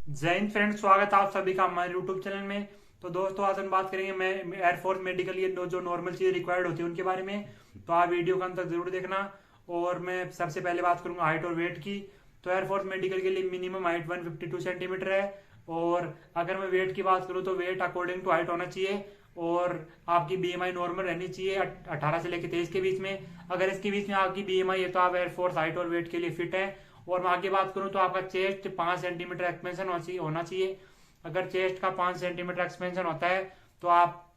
जय हिंद फ्रेंड्स, स्वागत है आप सभी का हमारे यूट्यूब चैनल में। तो दोस्तों, आज हम बात करेंगे मैं एयरफोर्स मेडिकल ये जो नॉर्मल चीज़ रिक्वायर्ड होती है उनके बारे में। तो आप वीडियो का अंत तक जरूर देखना। और मैं सबसे पहले बात करूंगा हाइट और वेट की। तो एयरफोर्स मेडिकल के लिए मिनिमम हाइट 152 सेंटीमीटर है। और अगर मैं वेट की बात करूँ तो वेट अकॉर्डिंग टू हाइट होना चाहिए। और आपकी बीएमआई नॉर्मल रहनी चाहिए 18 से लेकर 23 के बीच में। अगर इसके बीच में आपकी बीएमआई है तो आप एयरफोर्स हाइट और वेट के लिए फिट है। और मैं आगे बात करूं तो आपका चेस्ट 5 सेंटीमीटर एक्सपेंशन होना चाहिए। अगर चेस्ट का 5 सेंटीमीटर एक्सपेंशन होता है तो आप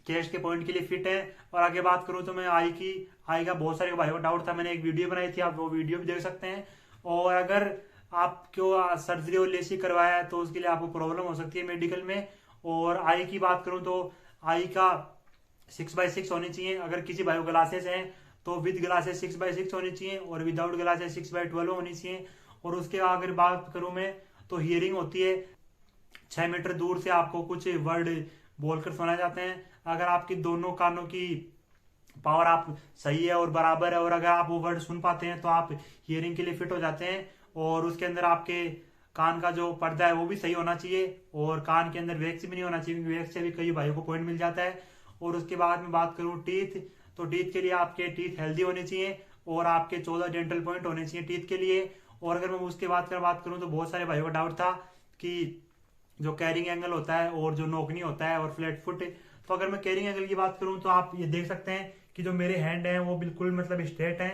चेस्ट के पॉइंट के लिए फिट है। और आगे बात करूं तो मैं आई का बहुत सारे भाई को डाउट था, मैंने एक वीडियो बनाई थी, आप वो वीडियो भी देख सकते हैं। और अगर आपको सर्जरी और लेसिक करवाया है तो उसके लिए आपको प्रॉब्लम हो सकती है मेडिकल में। और आई की बात करूं तो आई का 6x6 होनी चाहिए। अगर किसी भाई को ग्लासेस हैं तो विद ग्लासेस 6x6 होनी चाहिए और विदाउट ग्लासेस 6x12 होनी चाहिए। और उसके अगर बात करूं मैं तो हियरिंग होती है 6 मीटर दूर से आपको कुछ वर्ड बोलकर सुना जाते हैं। अगर आपकी दोनों कानों की पावर आप सही है और बराबर है और अगर आप वो वर्ड सुन पाते हैं तो आप हियरिंग के लिए फिट हो जाते हैं। और उसके अंदर आपके कान का जो पर्दा है वो भी सही होना चाहिए और कान के अंदर वैक्स भी नहीं होना चाहिए क्योंकि वैक्स से भी कई भाइयों को पॉइंट मिल जाता है। और उसके बाद में बात करूं टीथ, तो टीथ के लिए आपके टीथ हेल्दी होने चाहिए और आपके 14 डेंटल पॉइंट होने चाहिए टीथ के लिए। और अगर मैं उसके बाद बात करूं तो बहुत सारे भाइयों का डाउट था कि जो कैरिंग एंगल होता है और जो नोकनी होता है और फ्लैट फुट। तो अगर मैं कैरिंग एंगल की बात करूं तो आप ये देख सकते हैं कि जो मेरे हैंड है वो बिल्कुल मतलब स्ट्रेट है।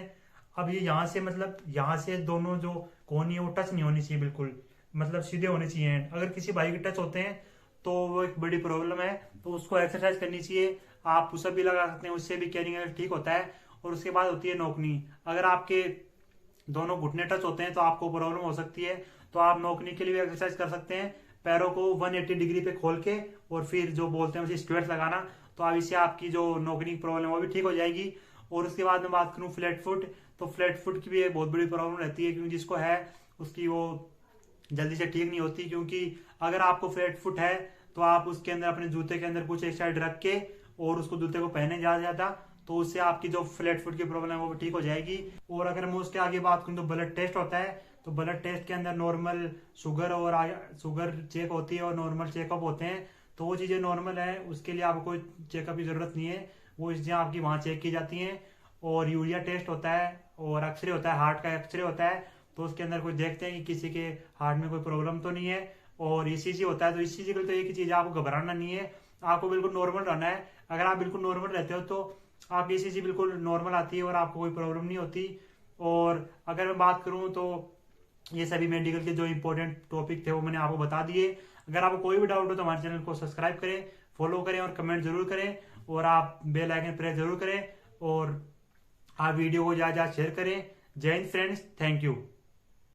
अब ये यहाँ से मतलब यहाँ से दोनों जो कोहनी है वो टच नहीं होनी चाहिए, बिल्कुल मतलब सीधे होने चाहिए हैंड। अगर किसी भाई के टच होते हैं तो वो एक बड़ी प्रॉब्लम है, तो उसको एक्सरसाइज करनी चाहिए। आप पुशअप भी लगा सकते हैं, उससे भी कैरिंग एंगल ठीक होता है। और उसके बाद होती है नोकनी। अगर आपके दोनों घुटने टच होते हैं तो आपको प्रॉब्लम हो सकती है। तो आप नोकनी के लिए भी एक्सरसाइज कर सकते हैं, पैरों को 180 डिग्री पे खोल के और फिर जो बोलते हैं उसे स्क्वेट्स लगाना। तो अब इससे आपकी जो नोकनी की प्रॉब्लम है वो भी ठीक हो जाएगी। और उसके बाद में बात करूं फ्लैट फुट, तो फ्लैट फुट की भी एक बहुत बड़ी प्रॉब्लम रहती है क्योंकि जिसको है उसकी वो जल्दी से ठीक नहीं होती। क्योंकि अगर आपको फ्लैट फुट है तो आप उसके अंदर अपने जूते के अंदर कुछ एक साइड रख के और उसको जूते को पहने जा जाता, तो उससे आपकी जो फ्लैट फुट की प्रॉब्लम है वो भी ठीक हो जाएगी। और अगर मैं उसके आगे बात करूँ तो ब्लड टेस्ट होता है। तो ब्लड टेस्ट के अंदर नॉर्मल शुगर और शुगर चेक होती है और नॉर्मल चेकअप होते हैं। तो वो चीज़ें नॉर्मल है, उसके लिए आपको कोई चेकअप की ज़रूरत नहीं है, वो चीज़ें आपकी वहाँ चेक की जाती हैं। और यूरिया टेस्ट होता है और एक्सरे होता है, हार्ट का एक्सरे होता है। तो उसके अंदर कुछ देखते हैं कि किसी के हार्ट में कोई प्रॉब्लम तो नहीं है। और ईसीजी होता है, तो ईसीजी के लिए तो एक ही चीज़ है, आपको घबराना नहीं है, आपको बिल्कुल नॉर्मल रहना है। अगर आप बिल्कुल नॉर्मल रहते हो तो आप ईसीजी बिल्कुल नॉर्मल आती है और आपको कोई प्रॉब्लम नहीं होती। और अगर मैं बात करूं तो ये सभी मेडिकल के जो इंपॉर्टेंट टॉपिक थे वो मैंने आपको बता दिए। अगर आपको कोई भी डाउट हो तो हमारे चैनल को सब्सक्राइब करें, फॉलो करें और कमेंट जरूर करें। और आप बेल आइकन प्रेस जरूर करें और आप वीडियो को ज़्यादा ज़्यादा शेयर करें। जय हिंद फ्रेंड्स, थैंक यू।